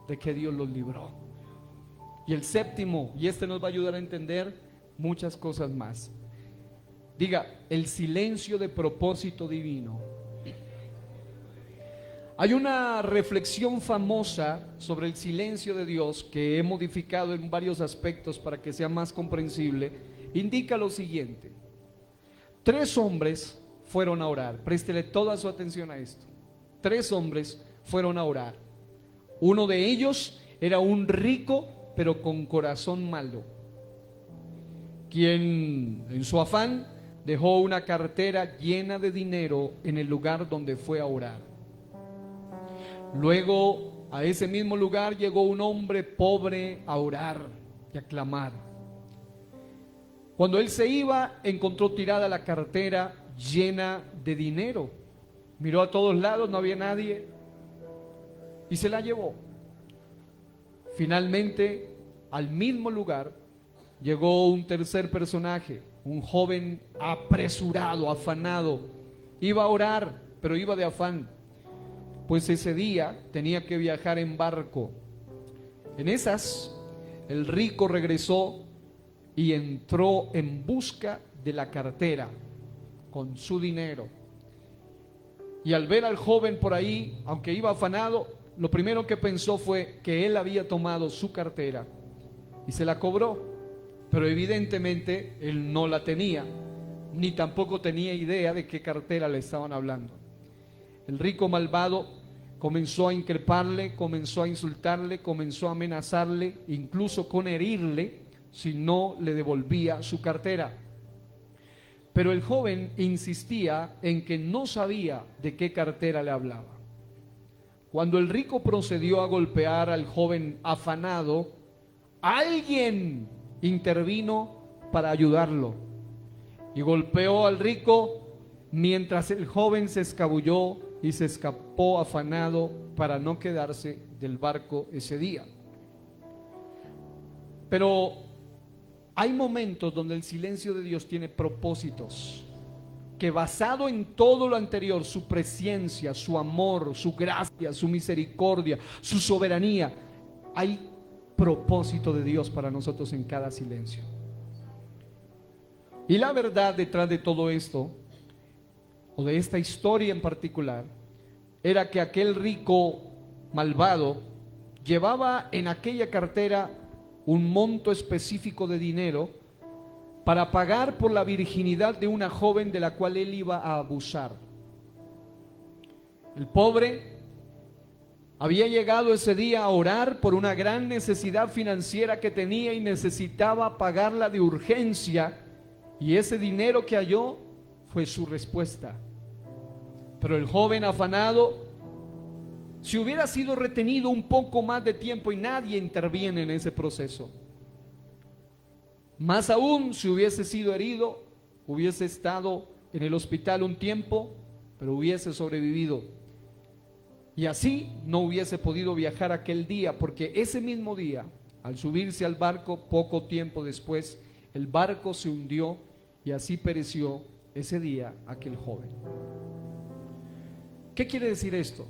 ¿De qué Dios los libró? Y el séptimo, y este nos va a ayudar a entender muchas cosas más. Diga: el silencio de propósito divino. Hay una reflexión famosa sobre el silencio de Dios que he modificado en varios aspectos para que sea más comprensible. Indica lo siguiente: 3 hombres fueron a orar. Préstele toda su atención a esto. 3 hombres fueron a orar. Uno de ellos era un rico, pero con corazón malo, quien en su afán dejó una cartera llena de dinero en el lugar donde fue a orar. Luego a ese mismo lugar llegó un hombre pobre a orar y a clamar. Cuando él se iba, encontró tirada la cartera llena de dinero. Miró a todos lados, no había nadie, y se la llevó. Finalmente, al mismo lugar llegó un tercer personaje, un joven apresurado, afanado. Iba a orar, pero iba de afán, pues ese día tenía que viajar en barco. En esas, el rico regresó y entró en busca de la cartera con su dinero. Y al ver al joven por ahí, aunque iba afanado, lo primero que pensó fue que él había tomado su cartera y se la cobró. Pero evidentemente él no la tenía, ni tampoco tenía idea de qué cartera le estaban hablando. El rico malvado comenzó a increparle, comenzó a insultarle, comenzó a amenazarle, incluso con herirle si no le devolvía su cartera. Pero el joven insistía en que no sabía de qué cartera le hablaba. cuando el rico procedió a golpear al joven afanado, alguien intervino para ayudarlo y golpeó al rico mientras el joven se escabulló y se escapó afanado para no quedarse del barco ese día. Pero hay momentos donde el silencio de Dios tiene propósitos, que basado en todo lo anterior, su presencia, su amor, su gracia, su misericordia, su soberanía, hay propósito de Dios para nosotros en cada silencio. Y la verdad detrás de todo esto, o de esta historia en particular, era que aquel rico malvado llevaba en aquella cartera un monto específico de dinero para pagar por la virginidad de una joven de la cual él iba a abusar. El pobre había llegado ese día a orar por una gran necesidad financiera que tenía y necesitaba pagarla de urgencia, y ese dinero que halló fue su respuesta. Pero el joven afanado, si hubiera sido retenido un poco más de tiempo, y nadie interviene en ese proceso, más aún si hubiese sido herido, hubiese estado en el hospital un tiempo, pero hubiese sobrevivido. Y así no hubiese podido viajar aquel día, porque ese mismo día, al subirse al barco, poco tiempo después, el barco se hundió y así pereció ese día aquel joven. ¿Qué quiere decir esto?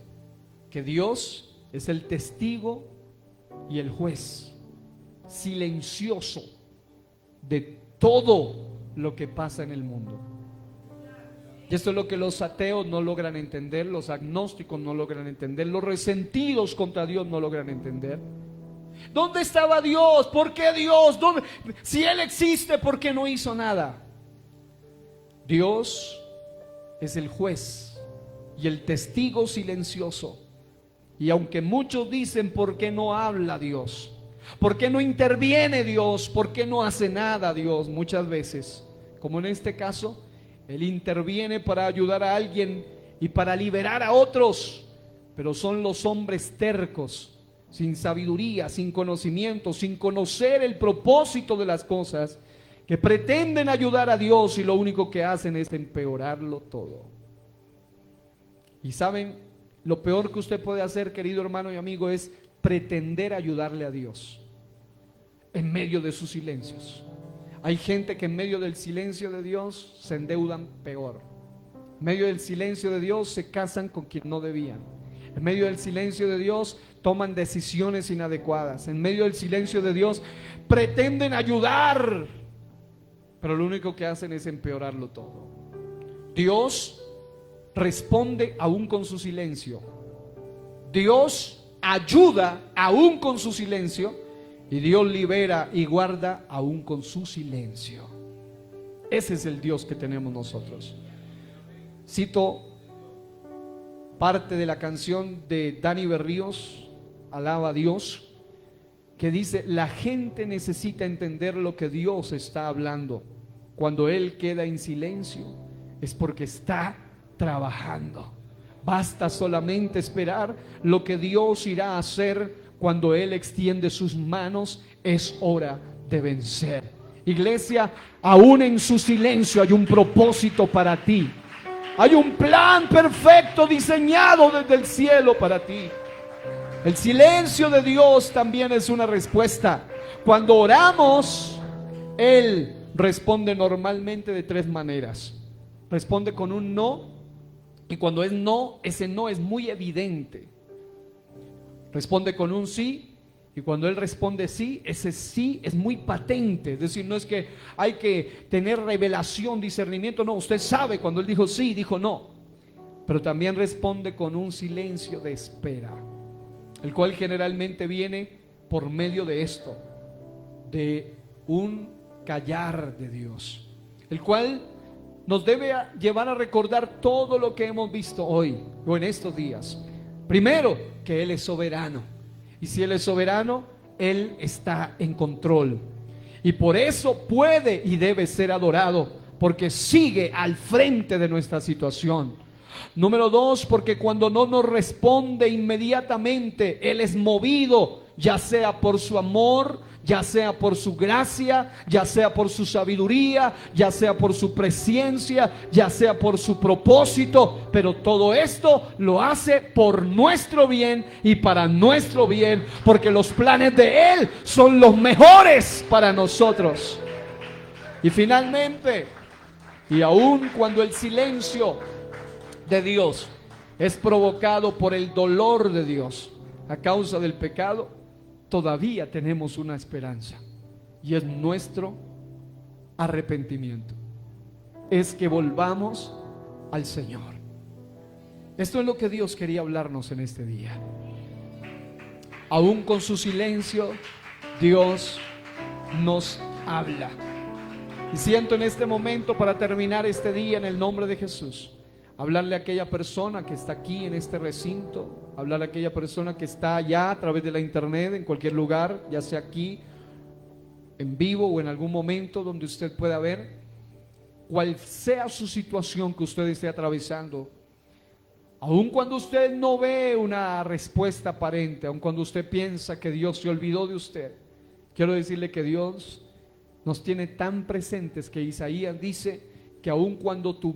Que Dios es el testigo y el juez silencioso de todo lo que pasa en el mundo. Y esto es lo que los ateos no logran entender, los agnósticos no logran entender, los resentidos contra Dios no logran entender. ¿Dónde estaba Dios? ¿Por qué Dios? ¿Dónde? Si Él existe, ¿por qué no hizo nada? Dios es el juez y el testigo silencioso. Y aunque muchos dicen, ¿por qué no habla Dios? ¿Por qué no interviene Dios? ¿Por qué no hace nada Dios? Muchas veces, como en este caso, Él interviene para ayudar a alguien y para liberar a otros, pero son los hombres tercos, sin sabiduría, sin conocimiento, sin conocer el propósito de las cosas, que pretenden ayudar a Dios y lo único que hacen es empeorarlo todo. Y saben, lo peor que usted puede hacer, querido hermano y amigo, es pretender ayudarle a Dios en medio de sus silencios. Hay gente que en medio del silencio de Dios se endeudan peor. En medio del silencio de Dios se casan con quien no debían. En medio del silencio de Dios toman decisiones inadecuadas. En medio del silencio de Dios pretenden ayudar, pero lo único que hacen es empeorarlo todo. Dios responde aún con su silencio. Dios ayuda aún con su silencio, y Dios libera y guarda aún con su silencio. Ese es el Dios que tenemos nosotros. Cito parte de la canción de Dani Berríos, Alaba a Dios, que dice: la gente necesita entender lo que Dios está hablando. Cuando Él queda en silencio es porque está trabajando. Basta solamente esperar lo que Dios irá a hacer cuando Él extiende sus manos. Es hora de vencer. Iglesia, aún en su silencio hay un propósito para ti. Hay un plan perfecto diseñado desde el cielo para ti. El silencio de Dios también es una respuesta. Cuando oramos, Él responde normalmente de tres maneras. Responde con un no, y cuando es no, ese no es muy evidente. Responde con un sí, y cuando Él responde sí, ese sí es muy patente. Es decir, no es que hay que tener revelación, discernimiento. No, usted sabe cuando Él dijo sí, dijo no. Pero también responde con un silencio de espera, el cual generalmente viene por medio de esto, de un callar de Dios, el cual nos debe llevar a recordar todo lo que hemos visto hoy o en estos días. Primero, que Él es soberano, y si Él es soberano, Él está en control, y por eso puede y debe ser adorado, porque sigue al frente de nuestra situación, Número 2, porque cuando no nos responde inmediatamente, Él es movido, ya sea por su amor, ya sea por su gracia, ya sea por su sabiduría, ya sea por su presencia, ya sea por su propósito, pero todo esto lo hace por nuestro bien y para nuestro bien, porque los planes de Él son los mejores para nosotros. Y finalmente, y aun cuando el silencio de Dios es provocado por el dolor de Dios a causa del pecado, todavía tenemos una esperanza, y es nuestro arrepentimiento, es que volvamos al Señor. Esto es lo que Dios quería hablarnos en este día. Aún con su silencio, Dios nos habla. Y siento en este momento, para terminar este día, en el nombre de Jesús, hablarle a aquella persona que está aquí en este recinto, hablarle a aquella persona que está allá a través de la internet, en cualquier lugar, ya sea aquí, en vivo o en algún momento donde usted pueda ver, cual sea su situación que usted esté atravesando. Aun cuando usted no ve una respuesta aparente, aun cuando usted piensa que Dios se olvidó de usted, quiero decirle que Dios nos tiene tan presentes que Isaías dice que aun cuando tu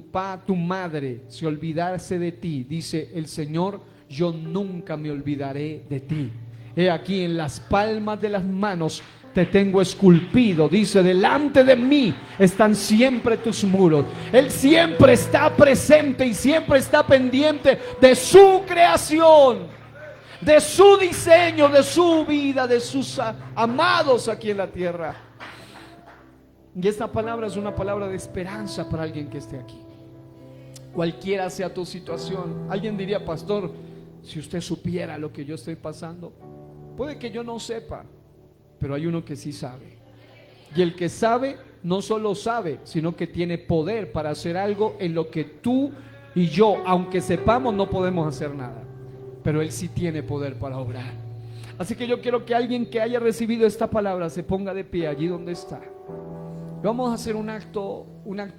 madre se olvidase de ti, dice el Señor, yo nunca me olvidaré de ti. He aquí, en las palmas de las manos te tengo esculpido, dice, delante de mí están siempre tus muros. Él siempre está presente y siempre está pendiente de su creación, de su diseño, de su vida, de sus amados aquí en la tierra. Y esta palabra es una palabra de esperanza para alguien que esté aquí, cualquiera sea tu situación. Alguien diría: pastor, si usted supiera lo que yo estoy pasando. Puede que yo no sepa, pero hay uno que sí sabe. Y el que sabe, no solo sabe, sino que tiene poder para hacer algo en lo que tú y yo, aunque sepamos, no podemos hacer nada. Pero Él sí tiene poder para obrar. Así que yo quiero que alguien que haya recibido esta palabra se ponga de pie allí donde está. Vamos a hacer un acto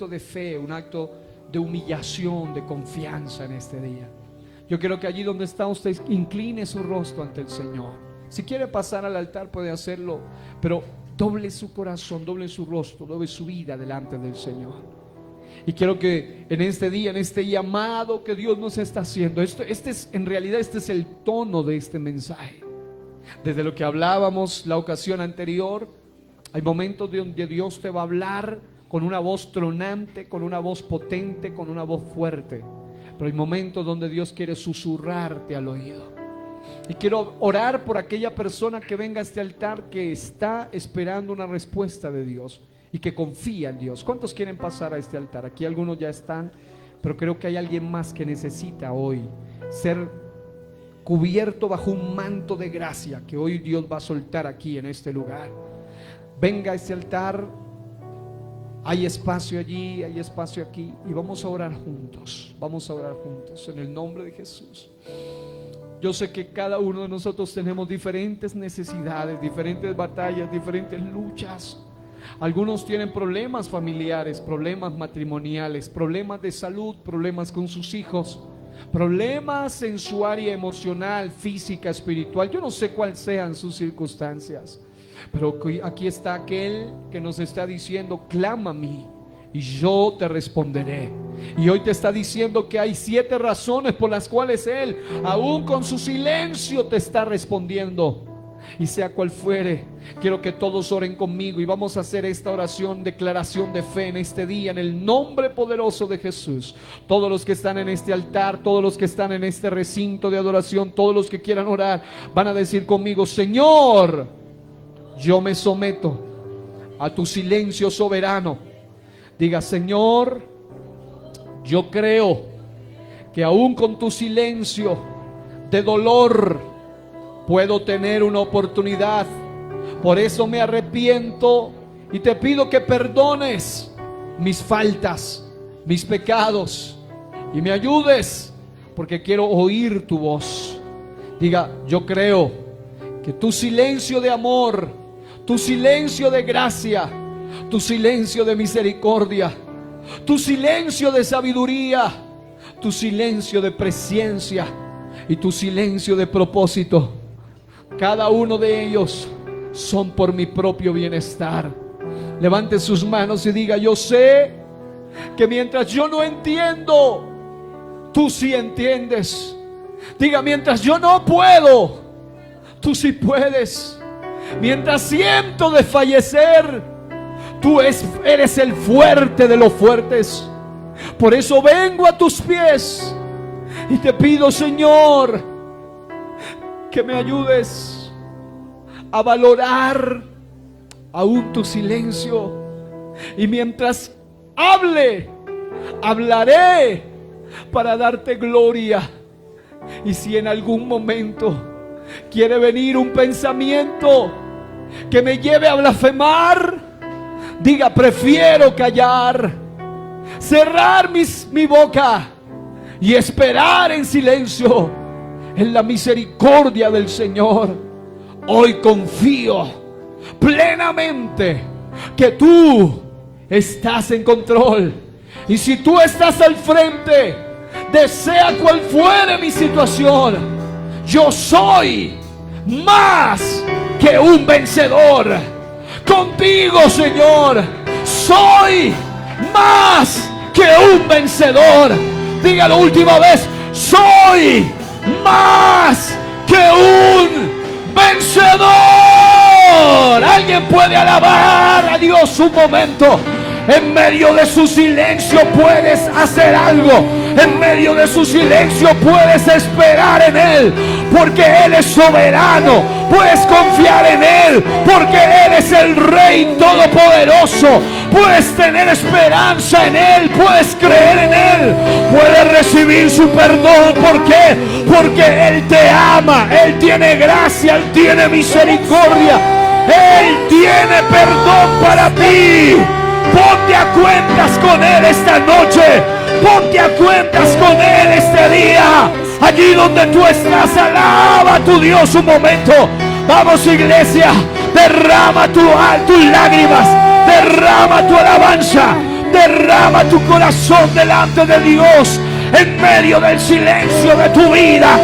de fe, un acto de humillación, de confianza en este día. Yo quiero que allí donde está usted incline su rostro ante el Señor. Si quiere pasar al altar puede hacerlo, pero doble su corazón, doble su rostro, doble su vida delante del Señor. Y quiero que en este día, en este llamado que Dios nos está haciendo, en realidad este es el tono de este mensaje. Desde lo que hablábamos la ocasión anterior, hay momentos donde Dios te va a hablar con una voz tronante, con una voz potente, con una voz fuerte. Pero hay momentos donde Dios quiere susurrarte al oído. Y quiero orar por aquella persona que venga a este altar que está esperando una respuesta de Dios y que confía en Dios. ¿Cuántos quieren pasar a este altar? Aquí algunos ya están, pero creo que hay alguien más que necesita hoy ser cubierto bajo un manto de gracia que hoy Dios va a soltar aquí en este lugar. Venga a este altar, hay espacio allí, hay espacio aquí, y vamos a orar juntos, en el nombre de Jesús. Yo sé que cada uno de nosotros tenemos diferentes necesidades, diferentes batallas, diferentes luchas. Algunos tienen problemas familiares, problemas matrimoniales, problemas de salud, problemas con sus hijos, problemas en su área emocional, física, espiritual. Yo no sé cuáles sean sus circunstancias, pero aquí está aquel que nos está diciendo: clama a mí y yo te responderé. Y hoy te está diciendo que hay 7 razones por las cuales Él, aún con su silencio, te está respondiendo. Y sea cual fuere, quiero que todos oren conmigo y vamos a hacer esta oración, declaración de fe en este día, en el nombre poderoso de Jesús. Todos los que están en este altar, todos los que están en este recinto de adoración, todos los que quieran orar, van a decir conmigo: Señor, yo me someto a tu silencio soberano. Diga: Señor, yo creo que aún con tu silencio de dolor puedo tener una oportunidad. Por eso me arrepiento y te pido que perdones mis faltas, mis pecados, y me ayudes, porque quiero oír tu voz. Diga: yo creo que tu silencio de amor, tu silencio de gracia, tu silencio de misericordia, tu silencio de sabiduría, tu silencio de presencia y tu silencio de propósito, cada uno de ellos son por mi propio bienestar. Levante sus manos y diga: yo sé que mientras yo no entiendo, tú sí entiendes. Diga: mientras yo no puedo, tú sí puedes. Mientras siento desfallecer, tú eres el fuerte de los fuertes. Por eso vengo a tus pies y te pido, Señor, que me ayudes a valorar aún tu silencio. Y mientras hablaré para darte gloria. Y si en algún momento quiere venir un pensamiento que me lleve a blasfemar, diga: prefiero callar, cerrar mi boca y esperar en silencio en la misericordia del Señor. Hoy confío plenamente que tú estás en control. Y si tú estás al frente, desea cual fuere mi situación, yo soy más que un vencedor. Contigo, Señor, soy más que un vencedor. Dígalo última vez: soy más que un vencedor. Alguien puede alabar a Dios un momento. En medio de su silencio puedes hacer algo. En medio de su silencio puedes esperar en Él, porque Él es soberano. Puedes confiar en Él, porque Él es el Rey Todopoderoso. Puedes tener esperanza en Él, puedes creer en Él, puedes recibir su perdón. ¿Por qué? Porque Él te ama, Él tiene gracia, Él tiene misericordia, Él tiene perdón para ti. Ponte a cuentas con Él esta noche. Ponte a cuentas con Él este día. Allí donde tú estás, alaba a tu Dios un momento. Vamos, iglesia, derrama tus lágrimas, derrama tu alabanza, derrama tu corazón delante de Dios. En medio del silencio de tu vida,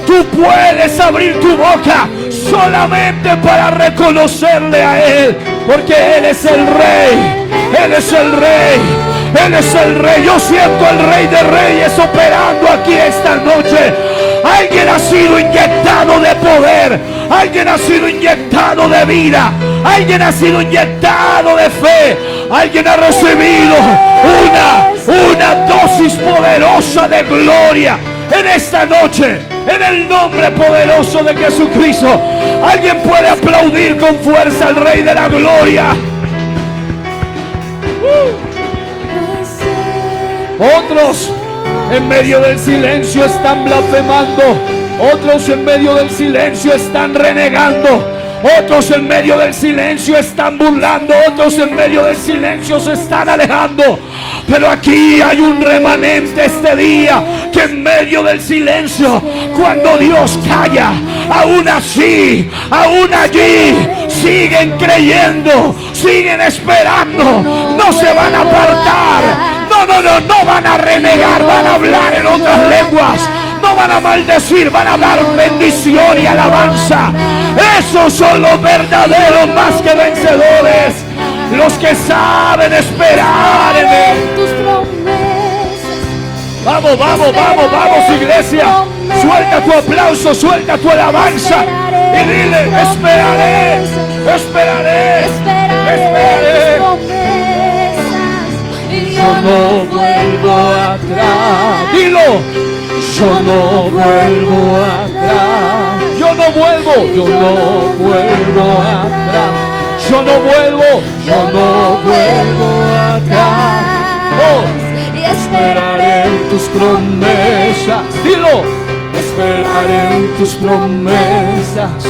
tú puedes abrir tu boca solamente para reconocerle a Él, porque Él es el Rey. Él es el Rey, Él es el Rey. Yo siento al Rey de Reyes operando aquí esta noche. Alguien ha sido inyectado de poder, alguien ha sido inyectado de vida, alguien ha sido inyectado de fe, alguien ha recibido una dosis poderosa de gloria en esta noche, en el nombre poderoso de Jesucristo. Alguien puede aplaudir con fuerza al Rey de la Gloria. Otros en medio del silencio están blasfemando, otros en medio del silencio están renegando, otros en medio del silencio están burlando, otros en medio del silencio se están alejando. Pero aquí hay un remanente este día que en medio del silencio, cuando Dios calla, aún así, aún allí siguen creyendo, siguen esperando, no se van a apartar. No van a renegar, van a hablar en otras lenguas, no van a maldecir, van a dar bendición y alabanza. Esos son los verdaderos más que vencedores, los que saben esperar en Él. Vamos, vamos, vamos, vamos, iglesia. Suelta tu aplauso, suelta tu alabanza y dile: esperaré, esperaré, esperaré. Yo no vuelvo atrás. Dilo: yo no vuelvo atrás. Yo no vuelvo atrás. Yo no vuelvo atrás. Oh, y esperaré en tus promesas. Dilo: esperaré en tus promesas.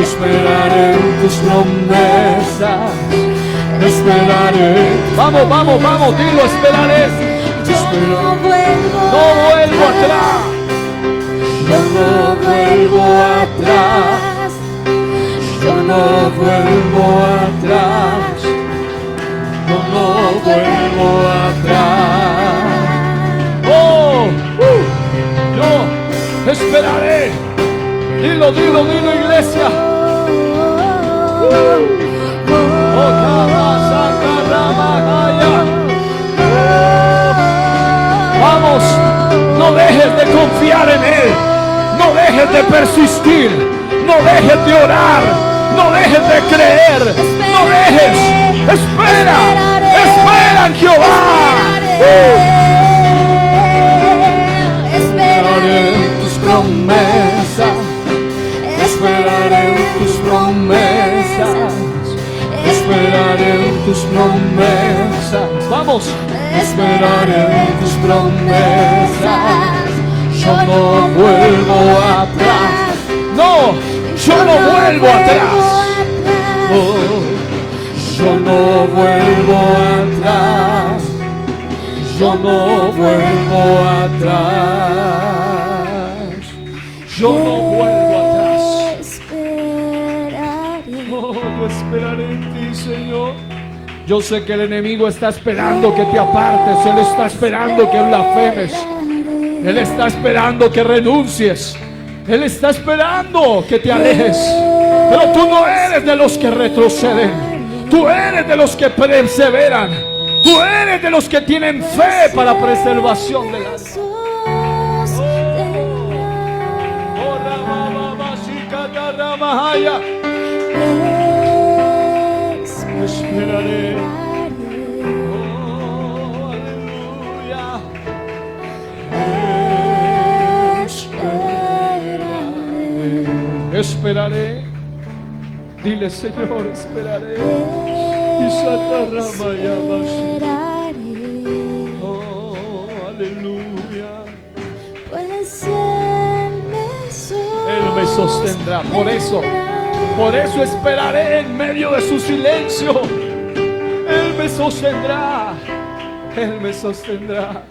Esperaré en tus promesas. Esperaré. Vamos, vamos, vamos, dilo: esperaré. No vuelvo atrás. Yo no vuelvo atrás. Yo no vuelvo atrás. Yo no vuelvo atrás. Oh, Dilo, iglesia. Vamos, no dejes de confiar en Él, no dejes de persistir, no dejes de orar, no dejes de creer, no dejes, espera en Jehová. Esperaré en tus promesas, esperaré en tus promesas, esperaré en tus promesas. Vamos, esperaré en tus promesas. Yo no vuelvo atrás. No, yo no vuelvo atrás. Oh, yo no vuelvo atrás. Yo no vuelvo atrás. Yo no vuelvo atrás. Oh, yo esperaré en ti, Señor. Yo sé que el enemigo está esperando que te apartes. Él está esperando que blasfemes. Él está esperando que renuncies. Él está esperando que te alejes. Pero tú no eres de los que retroceden. Tú eres de los que perseveran. Tú eres de los que tienen fe para preservación del alma. Esperaré. Oh, aleluya. Esperaré. Dile, Señor, esperaré. Oh, aleluya. Él me sostendrá. Por eso esperaré en medio de su silencio. Él me sostendrá. Él me sostendrá.